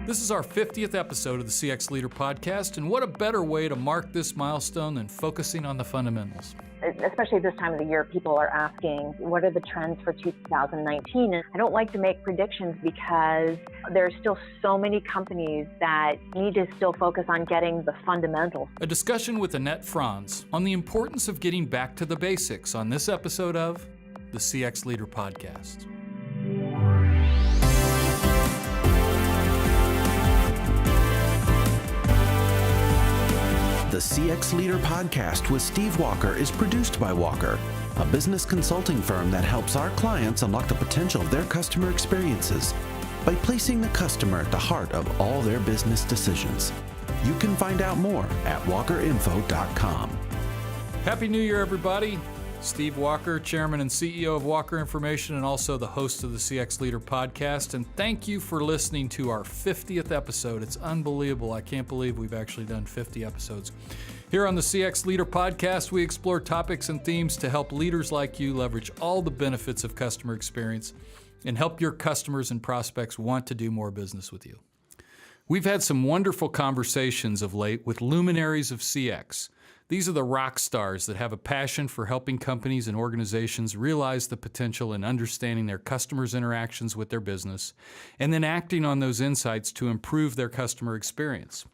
This is our 50th episode of the CX Leader Podcast, and what a better way to mark this milestone than focusing on the fundamentals. Especially this time of the year, people are asking, what are the trends for 2019? And I don't like to make predictions because there are still so many companies that need to still focus on getting the fundamentals. A discussion with Annette Franz on the importance of getting back to the basics on this episode of the CX Leader Podcast. The CX Leader Podcast with Steve Walker is produced by Walker, a business consulting firm that helps our clients unlock the potential of their customer experiences by placing the customer at the heart of all their business decisions. You can find out more at walkerinfo.com. Happy New Year, everybody. Steve Walker, Chairman and CEO of Walker Information and also the host of the CX Leader Podcast. And thank you for listening to our 50th episode. It's unbelievable. I can't believe we've actually done 50 episodes. Here on the CX Leader Podcast, we explore topics and themes to help leaders like you leverage all the benefits of customer experience and help your customers and prospects want to do more business with you. We've had some wonderful conversations of late with luminaries of CX. These are the rock stars that have a passion for helping companies and organizations realize the potential in understanding their customers' interactions with their business and then acting on those insights to improve their customer experience.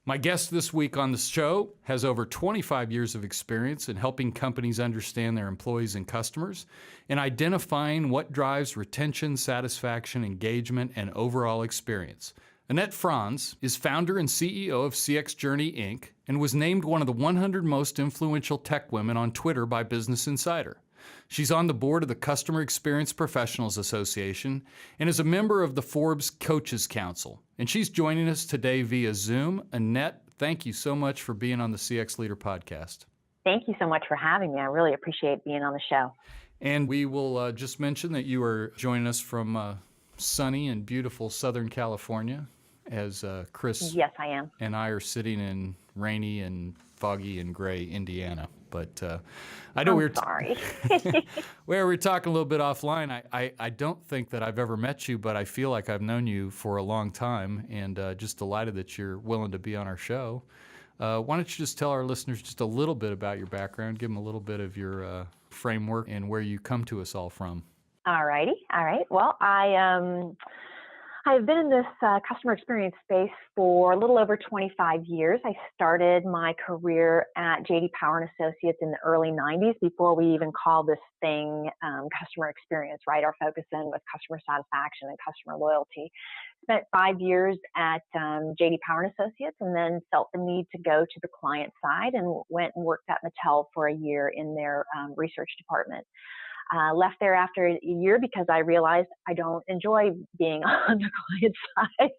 My guest this week on the show has over 25 years of experience in helping companies understand their employees and customers and identifying what drives retention, satisfaction, engagement, and overall experience. Annette Franz is founder and CEO of CX Journey, Inc., and was named one of the 100 most influential tech women on Twitter by Business Insider. She's on the board of the Customer Experience Professionals Association and is a member of the Forbes Coaches Council. And she's joining us today via Zoom. Annette, thank you so much for being on the CX Leader Podcast. Thank you so much for having me. I really appreciate being on the show. And we will just mention that you are joining us from sunny and beautiful Southern California, as Chris Yes, I am. and I are sitting in rainy and foggy and gray Indiana. But I know sorry. we were talking a little bit offline. I don't think that I've ever met you, but I feel like I've known you for a long time, and just delighted that you're willing to be on our show. Why don't you just tell our listeners just a little bit about your background, give them a little bit of your framework and where you come to us all from. All righty. All right. Well, I've been in this customer experience space for a little over 25 years. I started my career at J.D. Power and Associates in the early 90s before we even called this thing customer experience, right? Our focus then was customer satisfaction and customer loyalty. Spent 5 years at J.D. Power and Associates and then felt the need to go to the client side and went and worked at Mattel for a year in their research department. Left there after a year because I realized I don't enjoy being on the client side.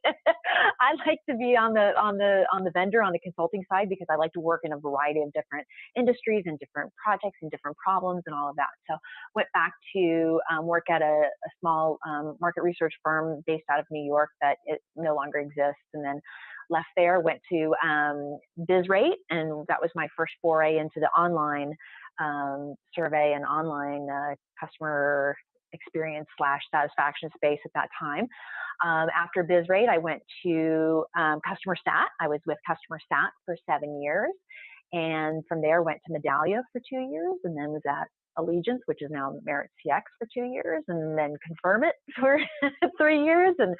I like to be on the vendor, on the consulting side, because I like to work in a variety of different industries and different projects and different problems and all of that. So went back to work at a small market research firm based out of New York that it no longer exists, and then left there, went to BizRate, and that was my first foray into the online survey and online customer experience / satisfaction space at that time. After BizRate, I went to Customer Sat. I was with Customer Sat for 7 years. And from there, went to Medallia for 2 years, and then was at Allegiance, which is now Merit CX, for 2 years, and then Confirm It for 3 years. And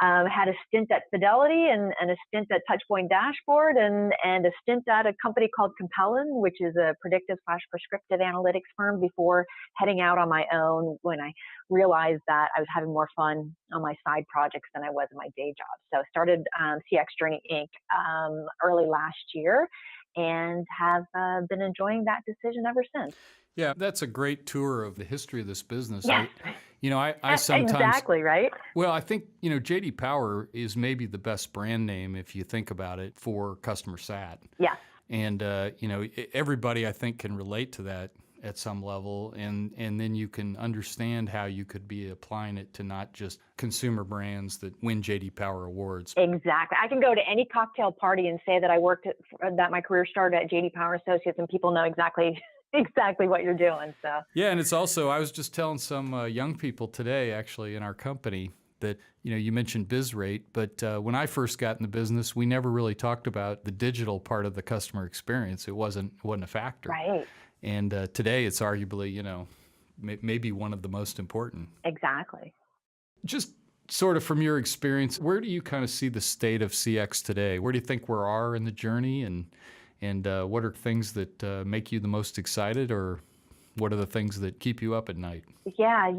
had a stint at Fidelity and a stint at Touchpoint Dashboard and a stint at a company called Compellin, which is a predictive / prescriptive analytics firm, before heading out on my own when I realized that I was having more fun on my side projects than I was in my day job. So I started CX Journey, Inc. Early last year and have been enjoying that decision ever since. Yeah, that's a great tour of the history of this business. Yes. I sometimes... Exactly, right? Well, I think, J.D. Power is maybe the best brand name, if you think about it, for customer sat. Yeah. And, everybody, I think, can relate to that at some level. And then you can understand how you could be applying it to not just consumer brands that win J.D. Power awards. Exactly. I can go to any cocktail party and say that that my career started at J.D. Power Associates, and people know exactly what you're doing. So yeah, and it's also, I was just telling some young people today, actually, in our company, that, you mentioned biz rate, but when I first got in the business, we never really talked about the digital part of the customer experience. It wasn't a factor. Right. And today it's arguably, maybe one of the most important. Exactly. Just sort of from your experience, where do you kind of see the state of CX today? Where do you think we are in the journey, and what are things that make you the most excited, or what are the things that keep you up at night? Yeah,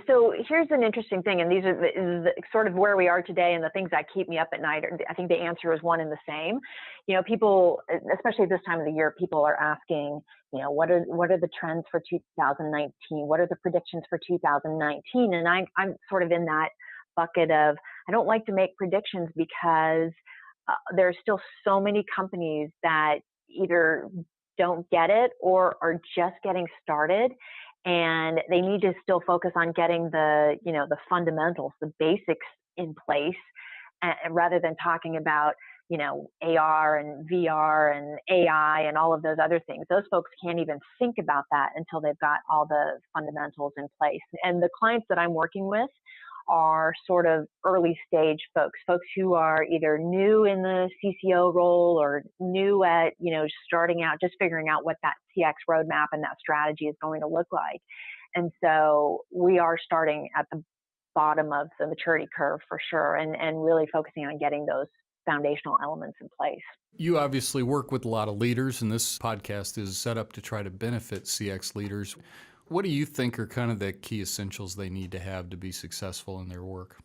so here's an interesting thing, and these are sort of where we are today, and the things that keep me up at night. I think the answer is one and the same. People, especially at this time of the year, people are asking, what are the trends for 2019? What are the predictions for 2019? And I'm sort of in that bucket of, I don't like to make predictions because there's still so many companies that either don't get it or are just getting started, and they need to still focus on getting the fundamentals, the basics in place, rather than talking about AR and VR and AI and all of those other things. Those folks can't even think about that until they've got all the fundamentals in place. And the clients that I'm working with are sort of early stage folks who are either new in the CCO role or new at, starting out, just figuring out what that CX roadmap and that strategy is going to look like. And so we are starting at the bottom of the maturity curve for sure, and really focusing on getting those foundational elements in place. You obviously work with a lot of leaders, and this podcast is set up to try to benefit CX leaders. What do you think are kind of the key essentials they need to have to be successful in their work?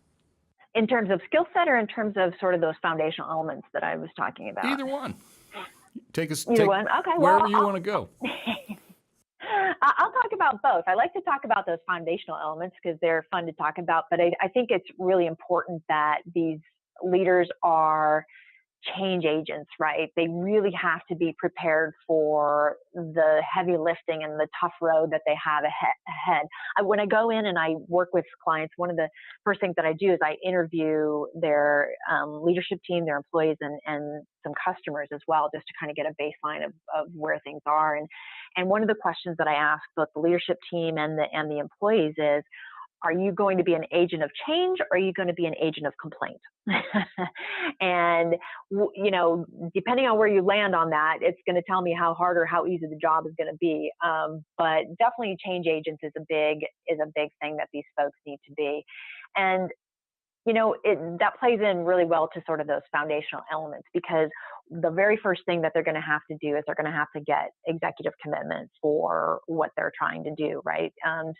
In terms of skill set, or in terms of sort of those foundational elements that I was talking about? Either one. Either one. Okay. Wherever you want to go. I'll talk about both. I like to talk about those foundational elements because they're fun to talk about, but I think it's really important that these leaders are change agents, right? They really have to be prepared for the heavy lifting and the tough road that they have ahead. When I go in and I work with clients, one of the first things that I do is I interview their leadership team, their employees, and some customers as well, just to kind of get a baseline of where things are. And one of the questions that I ask both the leadership team and the employees is, are you going to be an agent of change, or are you going to be an agent of complaint? And, depending on where you land on that, it's going to tell me how hard or how easy the job is going to be. But definitely change agents is a big thing that these folks need to be. And, that plays in really well to sort of those foundational elements, because the very first thing that they're going to have to do is they're going to have to get executive commitment for what they're trying to do, right?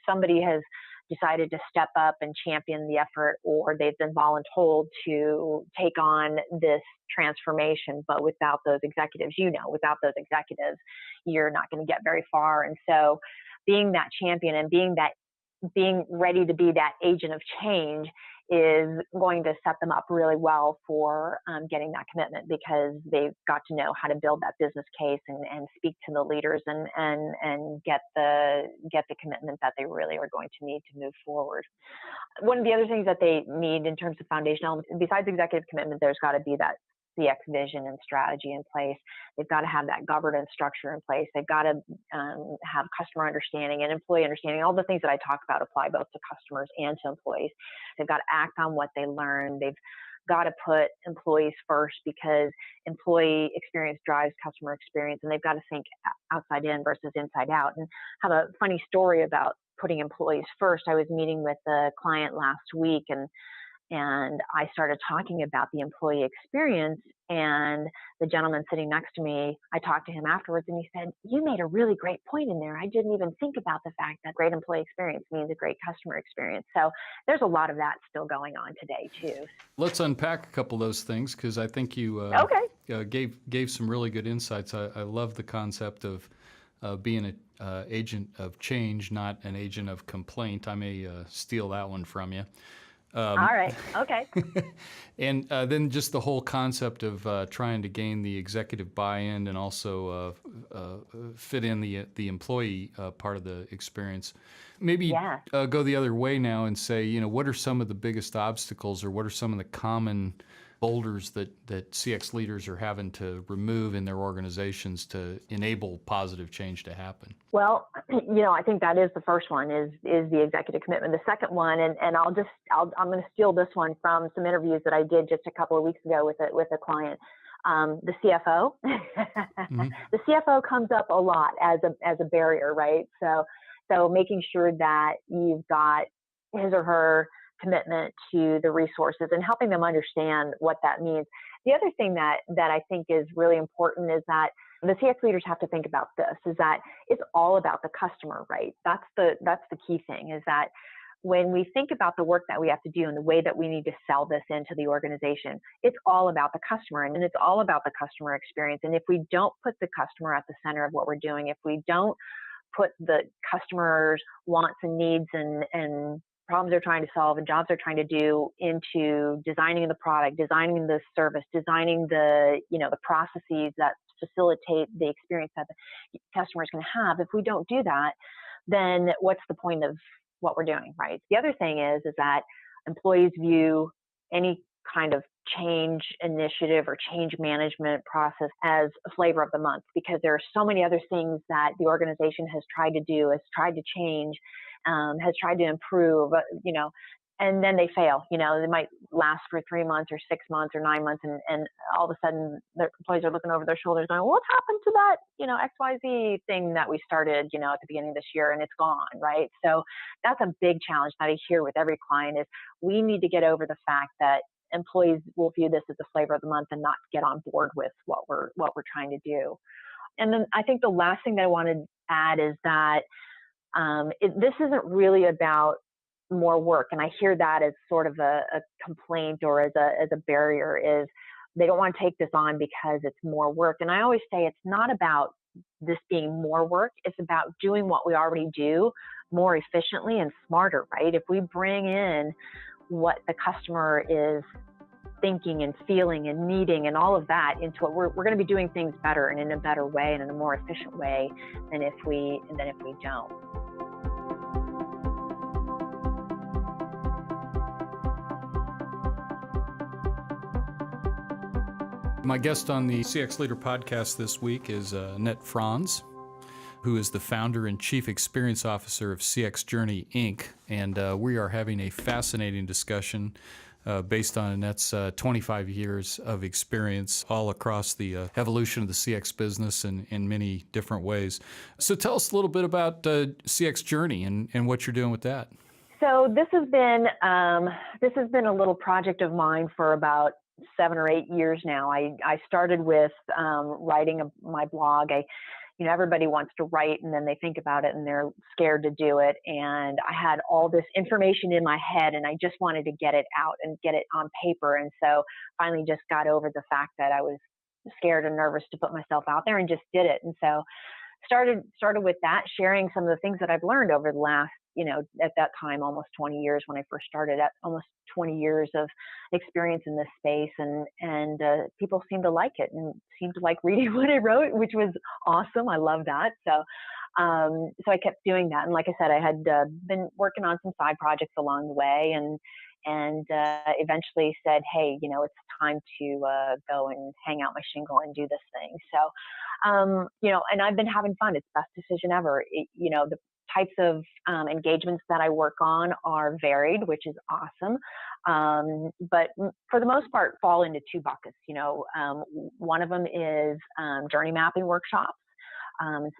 Somebody has decided to step up and champion the effort, or they've been voluntold to take on this transformation, but without those executives, without those executives, you're not going to get very far. And so being that champion and being ready to be that agent of change is going to set them up really well for getting that commitment, because they've got to know how to build that business case and speak to the leaders and get the commitment that they really are going to need to move forward. One of the other things that they need in terms of foundational elements, besides executive commitment, there's got to be that CX vision and strategy in place. They've got to have that governance structure in place. They've got to have customer understanding and employee understanding. All the things that I talk about apply both to customers and to employees. They've got to act on what they learn. They've got to put employees first, because employee experience drives customer experience, and they've got to think outside in versus inside out. And have a funny story about putting employees first. I was meeting with a client last week, and I started talking about the employee experience, and the gentleman sitting next to me, I talked to him afterwards, and he said, "You made a really great point in there. I didn't even think about the fact that great employee experience means a great customer experience." So there's a lot of that still going on today too. Let's unpack a couple of those things, because I think you gave some really good insights. I love the concept of being an agent of change, not an agent of complaint. I may steal that one from you. All right. Okay. And then just the whole concept of trying to gain the executive buy-in, and also fit in the employee part of the experience. Maybe go the other way now and say, what are some of the biggest obstacles, or what are some of the common boulders that CX leaders are having to remove in their organizations to enable positive change to happen? Well, I think that is the first one is the executive commitment. The second one, and I'm going to steal this one from some interviews that I did just a couple of weeks ago with a client. The CFO, Mm-hmm. the CFO comes up a lot as a barrier, right? So making sure that you've got his or her commitment to the resources and helping them understand what that means. The other thing that I think is really important is that the CX leaders have to think about this, is that it's all about the customer, right? That's the key thing, is that when we think about the work that we have to do and the way that we need to sell this into the organization, it's all about the customer and it's all about the customer experience. And if we don't put the customer at the center of what we're doing, if we don't put the customer's wants and needs and problems they're trying to solve and jobs they're trying to do into designing the product, designing the service, designing the processes that facilitate the experience that the customer is going to have. If we don't do that, then what's the point of what we're doing, right? The other thing is that employees view any kind of change initiative or change management process as a flavor of the month, because there are so many other things that the organization has tried to do, has tried to change, has tried to improve, and then they fail. They might last for 3 months or 6 months or 9 months, and all of a sudden the employees are looking over their shoulders going, well, what happened to that, XYZ thing that we started, at the beginning of this year, and it's gone, right? So that's a big challenge that I hear with every client is we need to get over the fact that employees will view this as a flavor of the month and not get on board with what we're trying to do. And then I think the last thing that I want to add is that this isn't really about more work, and I hear that as sort of a complaint or as a barrier, is they don't want to take this on because it's more work. And I always say it's not about this being more work, it's about doing what we already do more efficiently and smarter, right? If we bring in what the customer is thinking and feeling and needing and all of that into it, we're going to be doing things better and in a better way and in a more efficient way than if we don't. My guest on the CX Leader podcast this week is Annette Franz, who is the founder and chief experience officer of CX Journey, Inc. And we are having a fascinating discussion based on Annette's 25 years of experience all across the evolution of the CX business in many different ways. So tell us a little bit about CX Journey and what you're doing with that. So this has been a little project of mine for about 7 or 8 years now. I started with writing my blog. Everybody wants to write and then they think about it and they're scared to do it. And I had all this information in my head and I just wanted to get it out and get it on paper. And so finally just got over the fact that I was scared and nervous to put myself out there and just did it. And so started with that, sharing some of the things that I've learned over the last, at that time, almost 20 years when I first started, at almost 20 years of experience in this space. And people seemed to like it and seemed to like reading what I wrote, which was awesome. I love that. So I kept doing that. And like I said, I had been working on some side projects along the way and eventually said, hey, it's time to go and hang out my shingle and do this thing. So, and I've been having fun. It's the best decision ever. The types of engagements that I work on are varied, which is awesome. But for the most part, fall into 2 buckets. One of them is journey mapping workshops.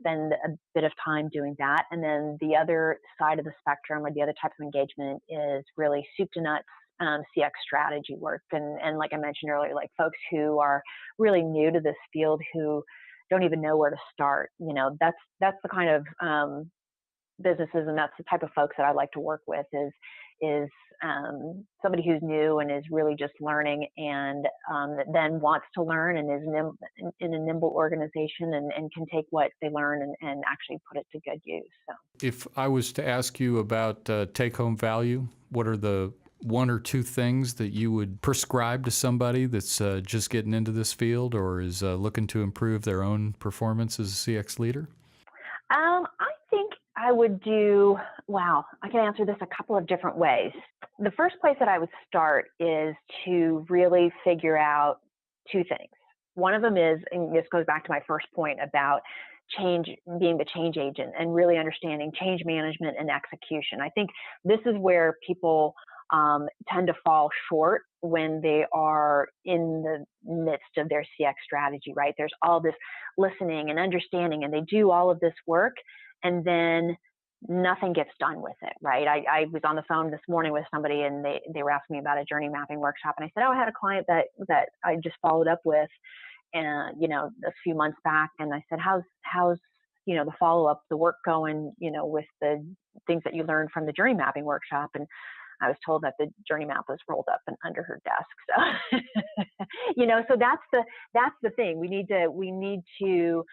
Spend a bit of time doing that. And then the other side of the spectrum, or the other type of engagement, is really soup to nuts CX strategy work. And like I mentioned earlier, like folks who are really new to this field, who don't even know where to start. That's the kind of businesses, and that's the type of folks that I like to work with, is somebody who's new and is really just learning and then wants to learn and is in a nimble organization and can take what they learn and actually put it to good use. So, if I was to ask you about take-home value, what are the 1 or 2 things that you would prescribe to somebody that's just getting into this field or is looking to improve their own performance as a CX leader? I would do, wow, I can answer this a couple of different ways. The first place that I would start is to really figure out two things. One of them is, and this goes back to my first point about change, being the change agent and really understanding change management and execution. I think this is where people tend to fall short when they are in the midst of their CX strategy, right? There's all this listening and understanding, and they do all of this work, and then nothing gets done with it, right? I was on the phone this morning with somebody, and they were asking me about a journey mapping workshop, and I said, oh, I had a client that I just followed up with, and a few months back, and I said, how's the follow-up, the work going, with the things that you learned from the journey mapping workshop. And I was told that the journey map was rolled up and under her desk. So, so that's the thing. We need to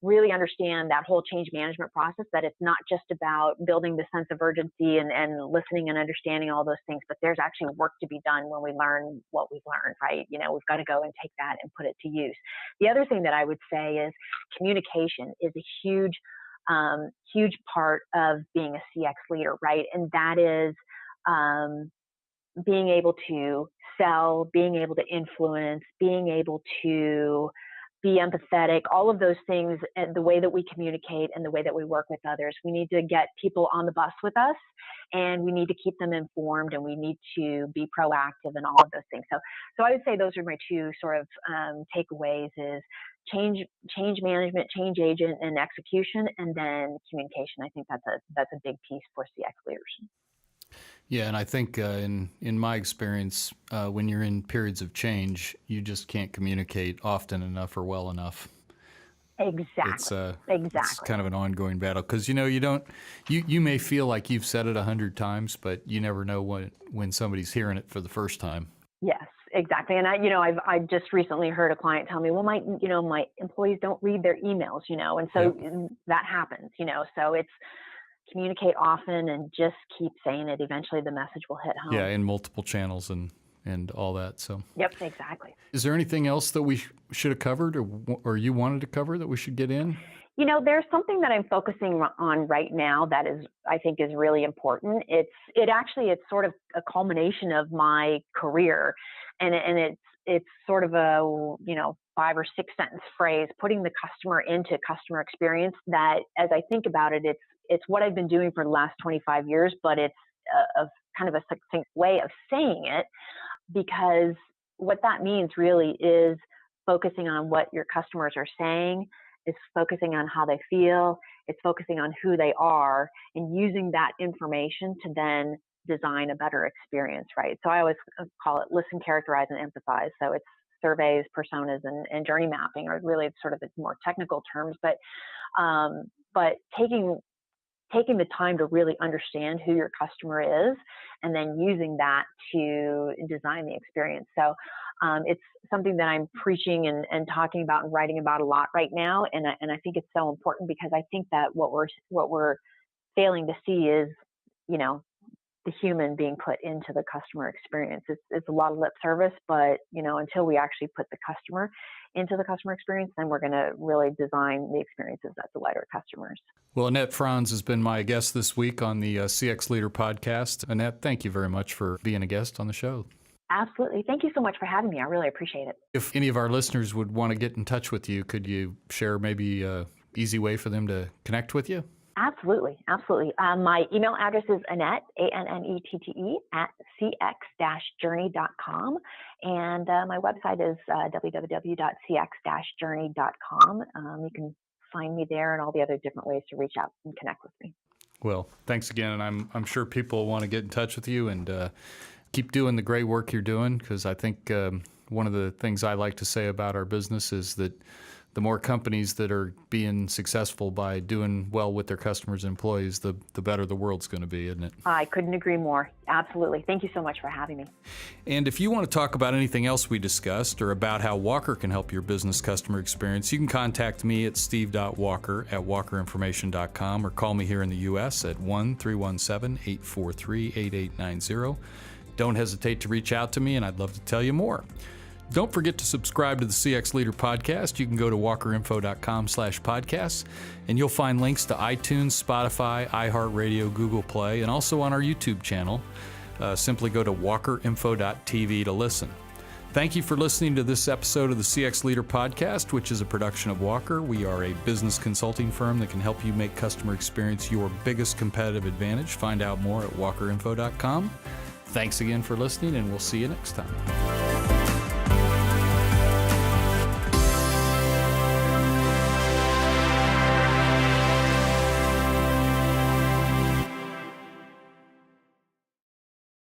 really understand that whole change management process, that it's not just about building the sense of urgency and listening and understanding all those things, but there's actually work to be done when we learn what we've learned, right? We've got to go and take that and put it to use. The other thing that I would say is communication is a huge part of being a CX leader, right? And that is being able to sell, being able to influence, being able to be empathetic, all of those things, and the way that we communicate and the way that we work with others. We need to get people on the bus with us, and we need to keep them informed, and we need to be proactive and all of those things. So I would say those are my two sort of takeaways: is change management, change agent, and execution, and then communication. I think that's a big piece for CX leaders. Yeah, and I think in my experience, when you're in periods of change, you just can't communicate often enough or well enough. Exactly. It's kind of an ongoing battle because you may feel like you've said it 100 times, but you never know when somebody's hearing it for the first time. Yes, exactly. And I just recently heard a client tell me, well, my employees don't read their emails, and so that happens, so it's communicate often and just keep saying it. Eventually the message will hit home. Yeah, in multiple channels and all that. So. Yep, exactly. Is there anything else that we should have covered or you wanted to cover that we should get in? There's something that I'm focusing on right now that I think is really important. It's sort of a culmination of my career, and it's sort of a 5 or 6 sentence phrase, putting the customer into customer experience. That, as I think about it, it's what I've been doing for the last 25 years, but it's a kind of a succinct way of saying it, because what that means really is focusing on what your customers are saying, it's focusing on how they feel, it's focusing on who they are, and using that information to then design a better experience, right? So I always call it listen, characterize, and empathize. So it's surveys, personas, and journey mapping are really sort of the more technical terms, but taking the time to really understand who your customer is, and then using that to design the experience. So it's something that I'm preaching and talking about and writing about a lot right now, and I think it's so important, because I think that what we're failing to see is, the human being put into the customer experience. It's a lot of lip service, but until we actually put the customer into the customer experience, then we're going to really design the experiences that delight our customers. Well, Annette Franz has been my guest this week on the CX Leader podcast. Annette, thank you very much for being a guest on the show. Absolutely. Thank you so much for having me. I really appreciate it. If any of our listeners would want to get in touch with you, could you share maybe an easy way for them to connect with you? Absolutely. My email address is Annette, ANNETTE, @cx-journey.com. And my website is www.cx-journey.com. You can find me there and all the other different ways to reach out and connect with me. Well, thanks again. And I'm sure people want to get in touch with you and keep doing the great work you're doing, because I think one of the things I like to say about our business is that the more companies that are being successful by doing well with their customers and employees, the better the world's going to be, isn't it? I couldn't agree more. Absolutely. Thank you so much for having me. And if you want to talk about anything else we discussed or about how Walker can help your business customer experience, you can contact me at steve.walker@walkerinformation.com or call me here in the U.S. at 1-317-843-8890. Don't hesitate to reach out to me, and I'd love to tell you more. Don't forget to subscribe to the CX Leader podcast. You can go to walkerinfo.com/podcasts, and you'll find links to iTunes, Spotify, iHeartRadio, Google Play, and also on our YouTube channel. Simply go to walkerinfo.tv to listen. Thank you for listening to this episode of the CX Leader podcast, which is a production of Walker. We are a business consulting firm that can help you make customer experience your biggest competitive advantage. Find out more at walkerinfo.com. Thanks again for listening, and we'll see you next time.